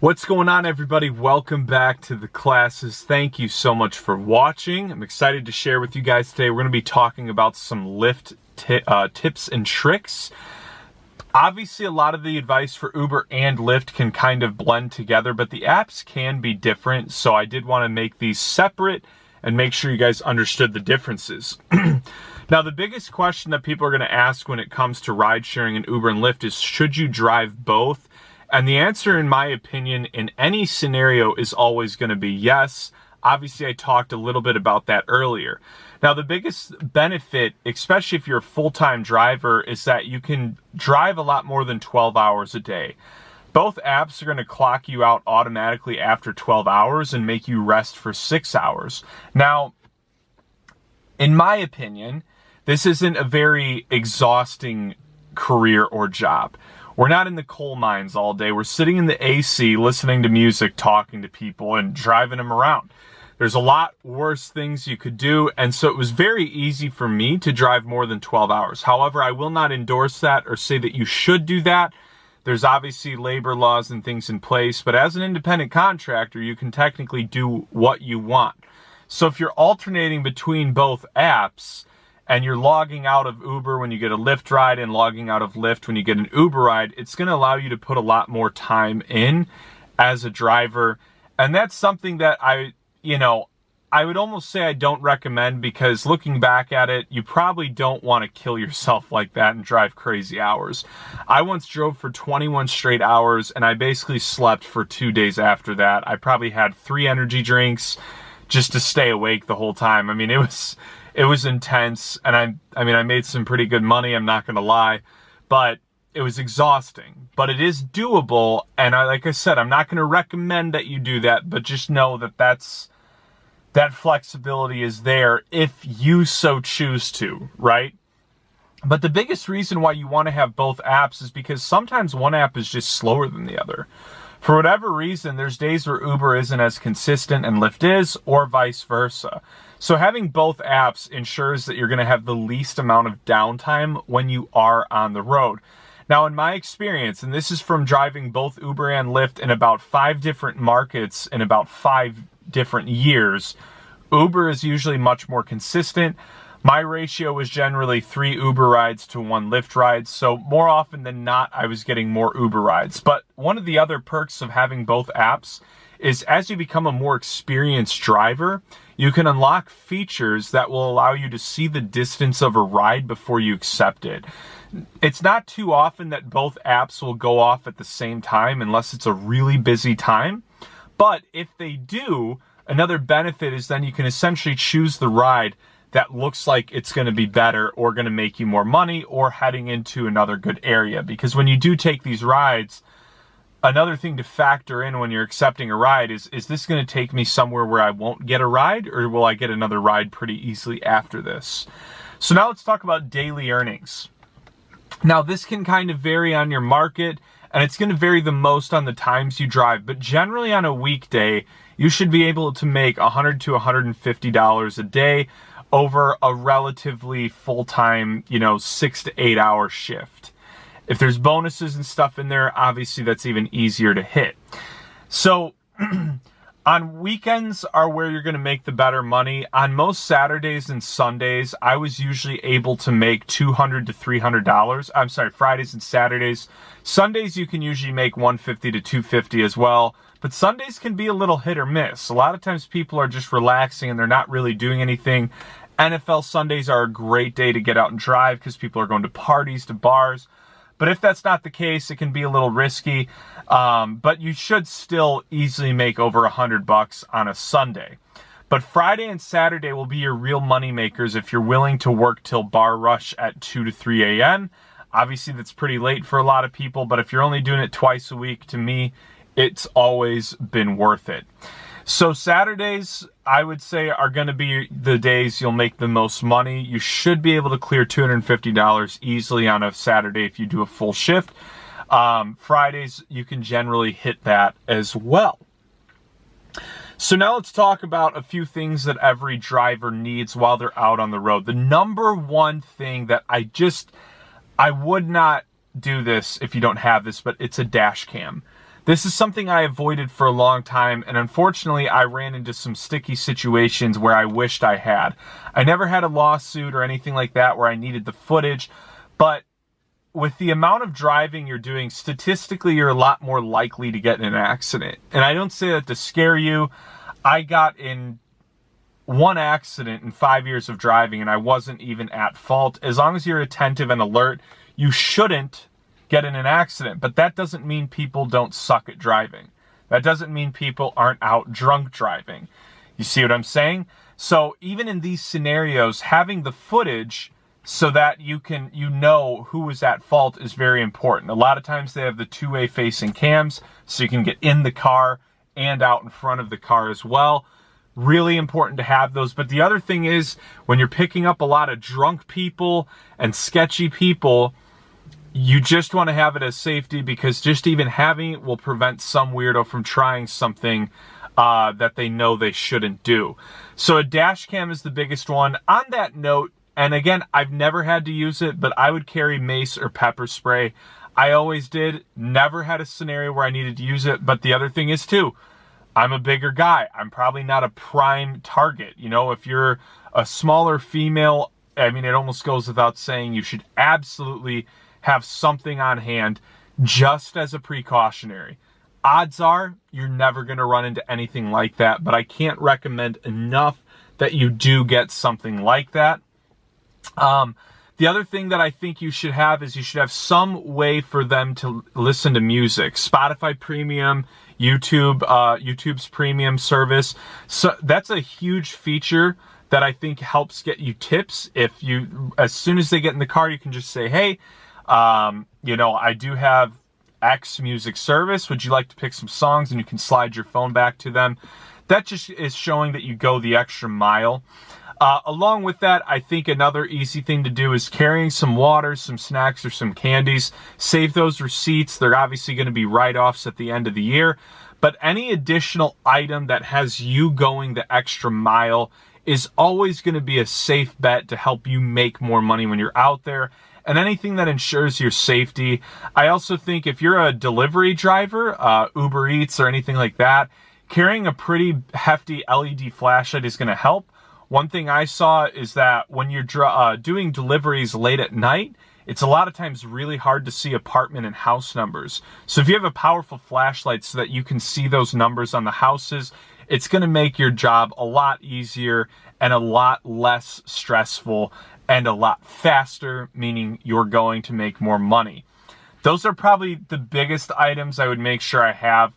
What's going on, everybody? Welcome back to the classes. Thank you so much for watching. I'm excited to share with you guys today. We're going to be talking about some Lyft tips and tricks. Obviously, a lot of the advice for Uber and Lyft can kind of blend together, but the apps can be different. So I did want to make these separate and make sure you guys understood the differences. Now, the biggest question that people are going to ask when it comes to ride sharing in Uber and Lyft is, should you drive both? And the answer, in my opinion, in any scenario is always going to be yes. Obviously, I talked a little bit about that earlier. Now, the biggest benefit, especially if you're a full-time driver, is that you can drive a lot more than 12 hours a day. Both apps are going to clock you out automatically after 12 hours and make you rest for 6 hours. Now, in my opinion, this isn't a very exhausting career or job. We're not in the coal mines all day. We're sitting in the AC, listening to music, talking to people, and driving them around. There's a lot worse things you could do, and so it was very easy for me to drive more than 12 hours. However, I will not endorse that or say that you should do that. There's obviously labor laws and things in place, but as an independent contractor, you can technically do what you want. So if you're alternating between both apps, and you're logging out of Uber when you get a Lyft ride and logging out of Lyft when you get an Uber ride, it's going to allow you to put a lot more time in as a driver. And that's something that I would almost say I don't recommend, because looking back at it, you probably don't want to kill yourself like that and drive crazy hours. I once drove for 21 straight hours and I basically slept for 2 days after that. I probably had 3 energy drinks just to stay awake the whole time. I mean, it was intense, and I made some pretty good money, I'm not going to lie, but it was exhausting. But it is doable, and like I said, I'm not going to recommend that you do that, but just know that that flexibility is there if you so choose to, right? But the biggest reason why you want to have both apps is because sometimes one app is just slower than the other. For whatever reason, there's days where Uber isn't as consistent and Lyft is, or vice versa. So having both apps ensures that you're going to have the least amount of downtime when you are on the road. Now, in my experience, and this is from driving both Uber and Lyft in about 5 different markets in about 5 different years, Uber is usually much more consistent. My ratio was generally 3 Uber rides to 1 Lyft ride, so more often than not, I was getting more Uber rides. But one of the other perks of having both apps is, as you become a more experienced driver, you can unlock features that will allow you to see the distance of a ride before you accept it. It's not too often that both apps will go off at the same time unless it's a really busy time. But if they do, another benefit is then you can essentially choose the ride that looks like it's going to be better or going to make you more money or heading into another good area. Because when you do take these rides, another thing to factor in when you're accepting a ride is this going to take me somewhere where I won't get a ride, or will I get another ride pretty easily after this? So now let's talk about daily earnings. Now, this can kind of vary on your market, and it's going to vary the most on the times you drive, but generally on a weekday, you should be able to make $100 to $150 a day over a relatively full-time, 6 to 8 hour shift. If there's bonuses and stuff in there, obviously that's even easier to hit. So on weekends are where you're going to make the better money. On most Saturdays and Sundays, I was usually able to make $200 to $300. I'm sorry, Fridays and Saturdays. Sundays you can usually make $150 to $250 as well. But Sundays can be a little hit or miss. A lot of times people are just relaxing and they're not really doing anything. NFL Sundays are a great day to get out and drive because people are going to parties, to bars. But if that's not the case, it can be a little risky. But you should still easily make over $100 on a Sunday. But Friday and Saturday will be your real money makers if you're willing to work till bar rush at 2 to 3 a.m. Obviously, that's pretty late for a lot of people. But if you're only doing it twice a week, to me, it's always been worth it. So Saturdays, I would say, are going to be the days you'll make the most money. You should be able to clear $250 easily on a Saturday if you do a full shift. Fridays, you can generally hit that as well. So now let's talk about a few things that every driver needs while they're out on the road. The number one thing that I would not do this if you don't have this, but it's a dash cam. This is something I avoided for a long time, and unfortunately I ran into some sticky situations where I wished I had. I never had a lawsuit or anything like that where I needed the footage, but with the amount of driving you're doing, statistically you're a lot more likely to get in an accident. And I don't say that to scare you. I got in one accident in 5 years of driving, and I wasn't even at fault. As long as you're attentive and alert, you shouldn't get in an accident. But that doesn't mean people don't suck at driving. That doesn't mean people aren't out drunk driving. You see what I'm saying? So even in these scenarios, having the footage so that you know who was at fault is very important. A lot of times they have the two-way facing cams, so you can get in the car and out in front of the car as well. Really important to have those. But the other thing is, when you're picking up a lot of drunk people and sketchy people, you just want to have it as safety, because just even having it will prevent some weirdo from trying something that they know they shouldn't do. So a dash cam is the biggest one. On that note, and again, I've never had to use it, but I would carry mace or pepper spray. I always did. Never had a scenario where I needed to use it. But the other thing is too, I'm a bigger guy. I'm probably not a prime target. You know, if you're a smaller female, I mean, it almost goes without saying, you should absolutely have something on hand just as a precautionary. Odds are you're never going to run into anything like that, but I can't recommend enough that you do get something like that. The other thing that I think you should have is you should have some way for them to listen to music. Spotify Premium, YouTube's premium service. So that's a huge feature that I think helps get you tips. If you, as soon as they get in the car, you can just say, hey, you know, I do have X music service. Would you like to pick some songs? And you can slide your phone back to them. That just is showing that you go the extra mile. Along with that, I think another easy thing to do is carrying some water, some snacks, or some candies. Save those receipts. They're obviously going to be write-offs at the end of the year. But any additional item that has you going the extra mile is always going to be a safe bet to help you make more money when you're out there. And anything that ensures your safety. I also think if you're a delivery driver, Uber Eats or anything like that, carrying a pretty hefty LED flashlight is going to help. One thing I saw is that when you're doing deliveries late at night, it's a lot of times really hard to see apartment and house numbers. So if you have a powerful flashlight so that you can see those numbers on the houses, it's going to make your job a lot easier and a lot less stressful and a lot faster, meaning you're going to make more money. Those are probably the biggest items I would make sure I have.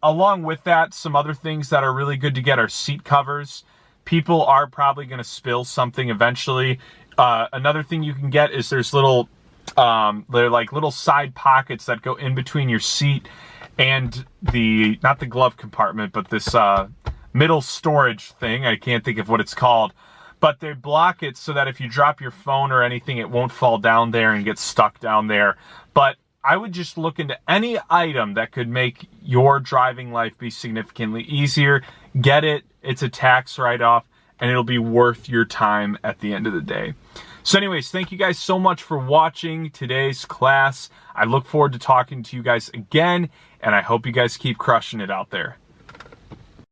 Along with that, some other things that are really good to get are seat covers. People are probably going to spill something eventually. Another thing you can get is there's little, they're like little side pockets that go in between your seat and the, not the glove compartment, but this middle storage thing. I can't think of what it's called. But they block it so that if you drop your phone or anything, it won't fall down there and get stuck down there. But I would just look into any item that could make your driving life be significantly easier. Get it. It's a tax write-off, and it'll be worth your time at the end of the day. So anyways, thank you guys so much for watching today's class. I look forward to talking to you guys again, and I hope you guys keep crushing it out there.